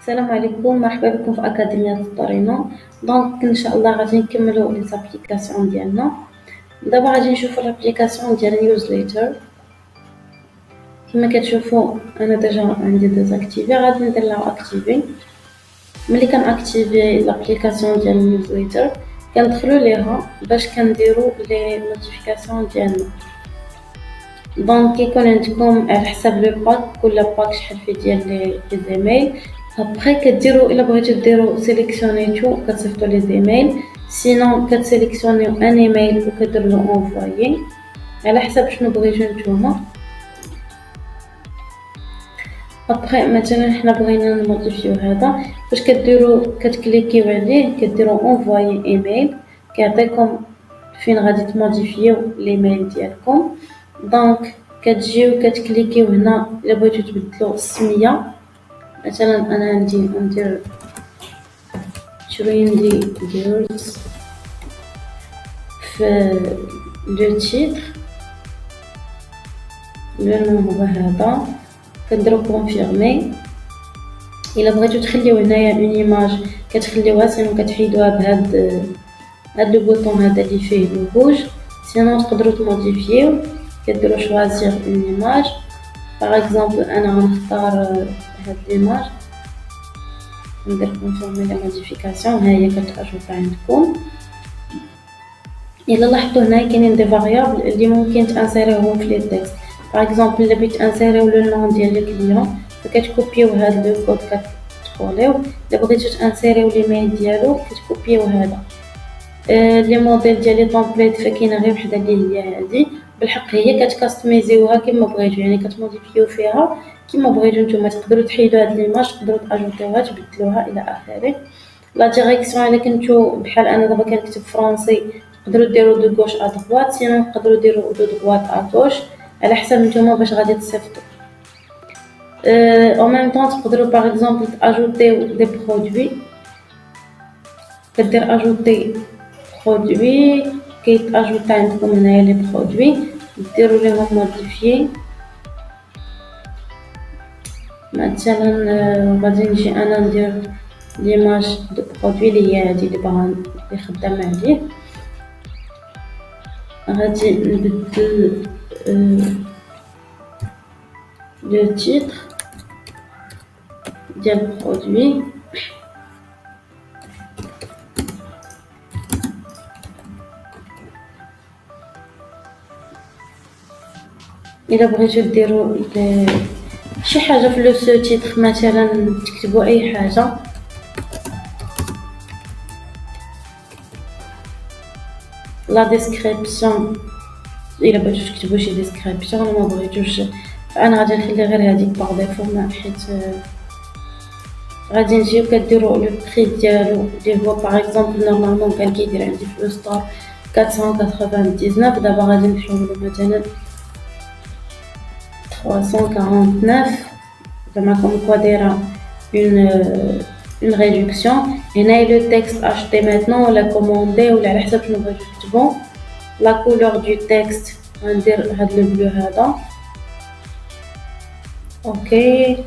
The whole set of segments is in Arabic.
السلام عليكم، مرحبا بكم في اكاديميه الطرينه. دونك ان شاء الله غادي نكملوا لي زابليكاسيون ديالنا. دابا غادي نشوفوا لابليكاسيون ديال نيوزليتر. كما كتشوفوا انا ديجا عندي ديزاكتيفي، غادي ندير لها اكتيفي. ملي كنأكتيفي لابليكاسيون ديال نيوزليتر كندخلوا ليها باش كنديروا لي نوتيفيكاسيون ديالنا. دونك كيكون عندكم على حساب لو باك، كل باك شحال فيه ديال لي زيميل. ابري كديروا الا بغيتو ديروا سيليكسيونيتو كتصيفطوا لي زيميل، سينون كتسيليكسيونيو ان ايميل وكديروا له انفويي على حساب شنو بغيتو نتوما. ابري مثلا حنا بغينا نموديفيو هذا، باش كديروا كتكليكيو عليه كديروا انفويي ايميل، كيعطيكم فين غادي تموديفيو الايميل ديالكم. دونك كتجيو كتكليكيو هنا الا بغيتو تبدلوا السميه. مثلا انا ندير تريندي جيرلز في لو تيتر، لو نوم هو هذا، كنديرو كونفيرمي. الا بغيتو تخليو هنايا اون ايماج كتخليوها، سينو كتحيدوها بهاد لو بوطون هذا اللي فيه لو روج، سينو تقدروا تموديفيو. كديروا شوازير اون ايماج، باغ اكزومبل انا غنختار هاد ليماج، ندير كونفيرمي لا موديفيكاسيون. ها هي كتاجوطا عندكم. الا لاحظتوا هنا كاينين دي فاريابل اللي ممكن تانسيريوهم في لي تكست. باغ اكزومبل الا بغيت انسيريو لو نون ديال الكليون فكتكوبيو هاد لو كود كتكوليو. الا بغيتو تانسيريو ليميل ديالو كتكوبيو هذا. لي موديل ديال لي طومبليت فكاينه غير وحده اللي هي هذه، بالحق هي كتكاستمايزيوها كما بغيتو، يعني كتموديفيو فيها كما بغيتو نتوما. تقدروا تحيدوا هاد ليماج، تقدروا تاجوتيوها تبدلوها الى اخره. لا ديريكسيون الا كنتو بحال انا دابا كنكتب فرونسي تقدروا ديروا دو غوش ا دروات، سينو تقدروا ديروا دو دروات ا غوش على حسب نتوما باش غادي تصيفطوا. او ميم طون تقدروا باغ اكزومبل تاجوتيو دي برودوي، كدير اجوتي برودوي كيتاجوتا عندكم هنايا لي برودوي، ديروا ليهم موديفيي. مثلا غادي نجي انا ندير ليماج دو برودوي اللي هي هادي اللي باغا اللي خدامه عليه. غادي نبدل لو تيتر ديال برودوي، الا بغيتو ديروا شي حاجه في لو سو تيتر، مثلا تكتبوا اي حاجه. لا ديسكريبسيون الا بغيتو تكتبوا شي ديسكريبسيون، ولا ما بغيتوش انا غادي نخلي غير هذيك باغ ديفو، حيت غادي نجيو كديروا لو بري ديالو اللي هو باغ اكزومبل نورمالمون كان كيدير عندي في لو ستور 499، دابا غادي نحولو مثلا 349. زعما كوم كوا دايره اون ريدكسيون. هنايا لو تكست اشتي ماتنون ولا كوموندي ولا على حسب شنو بغيتو تكتبوا. لا كولور دو تكست غندير هاد لو بلو هذا، اوكي.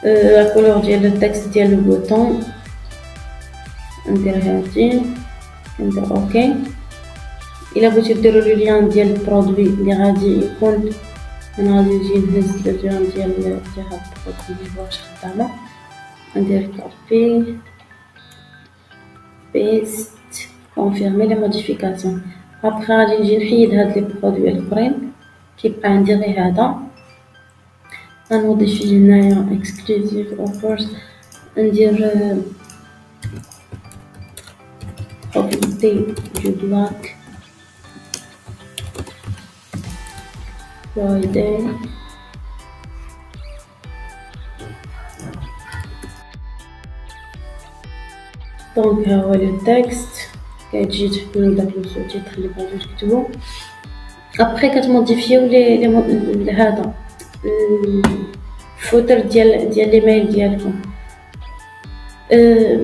لا كولور ديال لو تكست ديال لو بوطون ندير هادي، ندير اوكي. الا بغيتو ديروا لو لين ديال البرودوي اللي غادي يكون، انا غادي نجي نهز لو لين ديال هاد البرودوي اللي واش خدامه، ندير كوبي بيست كونفيرمي لي موديفيكاسيون. ابري غادي نجي نحيد هاد لي برودوي الاخرين، كيبقى عندي غير هذا. غنموديفي هنايا اكسكلوزيف اوفرز، ندير بروبرتي دو بلاك فرايداي. دونك ها هو لو تكست، كتجي تحطوا داك لو سو تيتر اللي بغيتو تكتبوا. ابري كتموديفيو لي هذا الفوتر ديال ليميل ديالكم.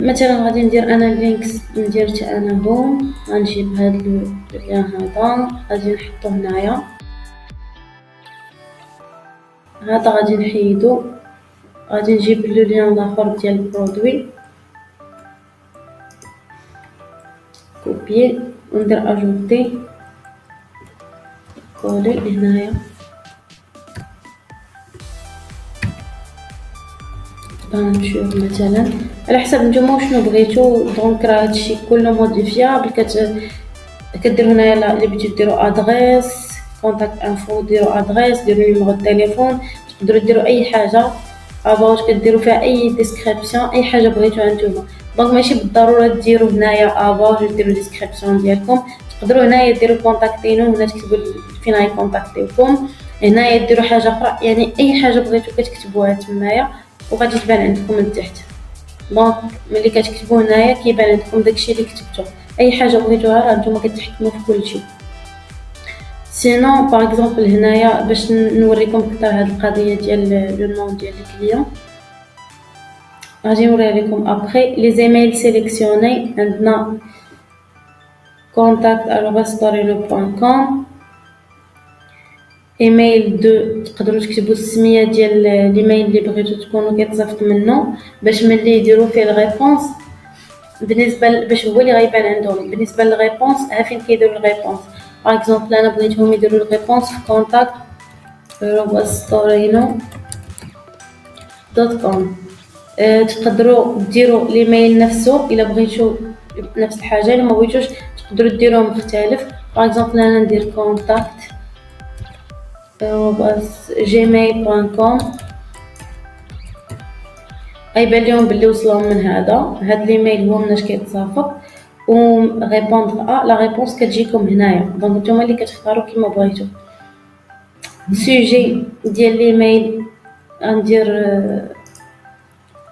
مثلا غادي ندير انا اللينكس ندير حتى انا هوم، غنجيب هاد اللين هذا غادي نحطو هنايا، هذا غادي نحيدو غادي نجيب لو لين لاخر ديال البرودوي، كوبيي وندير اجوتي، كولي هنايا. بانشور مثلا على حسب نتوما شنو بغيتو. دونك راه هادشي كله موديفيابل. كديروا هنايا اللي بغيتو ديروا ادريس، كونتاكت انفو، ديروا ادريس، ديروا نيميرو التليفون، تقدروا ديروا اي حاجه اباوت، كديروا فيها اي ديسكريبسيون، اي حاجه بغيتوها نتوما. دونك ماشي بالضروره ديروا هنايا اباوت ديروا ديسكريبسيون ديالكم. تقدروا هنايا ديروا كونتاكتينو، هنا تكتبوا فين غيكونتاكتيوكم، هنايا ديروا حاجه اخرى، يعني اي حاجه بغيتو كتكتبوها تمايا وغادي تبان عندكم من تحت. دونك ملي كتكتبوا هنايا كيبان عندكم داكشي اللي كتبتو، اي حاجه بغيتوها راه نتوما كتحكموا في كلشي. سينون باغ اكزومبل هنايا باش نوريكم اكثر هاد القضيه ديال لو نون ديال الكليون، غادي نوريها لكم ابري. لي زيميل سيليكسيوني عندنا contact@storilo.com، ايميل دو تقدروا تكتبوا السميه ديال الايميل اللي بغيتو تكونوا كتصيفط منه باش ملي يديروا فيه الريبونس، بالنسبه باش هو اللي غيبان عندهم. بالنسبه للريبونس ها فين كيديروا الريبونس. باغ اكزومبل انا بغيتهم يديروا الريبونس في contact@storino.com. تقدروا ديروا الايميل نفسه الا بغيتو نفس الحاجه، الا ما بغيتوش تقدروا ديروه مختلف. باغ اكزومبل انا ندير contact@gmail.com، غيبان لهم بلي وصلهم من هذا الايميل هو مناش كيتصافط، و ريبوندر لا ريبونس كتجيكم هنايا. دونك نتوما اللي كتختاروا كيما بغيتو. سوجي ديال الايميل غندير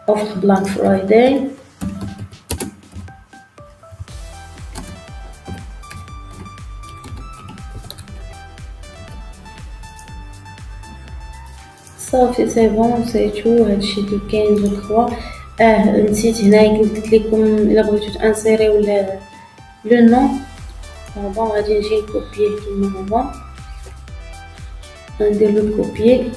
اوفر بلاك فرايداي، صافي سي بون سي تو. هادشي اللي كاين جو كخوا. نسيت هنايا كنت قلت لكم الا بغيتو تانسيريو لو نون. بون غادي نجي نكوبييه كيما هو، ندير لو كوبيي.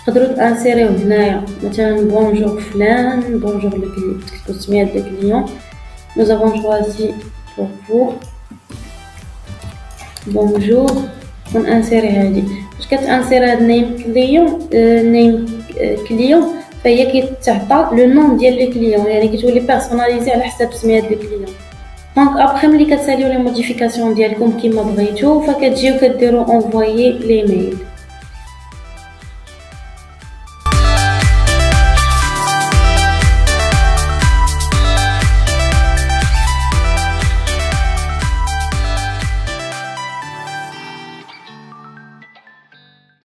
تقدروا تانسيريو هنايا مثلا بونجور فلان، بونجور لو كليون، تكتبوا السميه ديال الكليون. nous avons choisi pour vous bonjour. ونانسيري هادي باش كتانسيري هاد نيم كليون فهي كيتعطى لو نون ديال لو كليون، يعني كتولي بيرسوناليزي على حساب السميه ديال الكليون. دونك ابخي ملي كتساليو لي موديفيكاسيون ديالكم كيما بغيتو فكتجيو كديروا انفويي ليميل.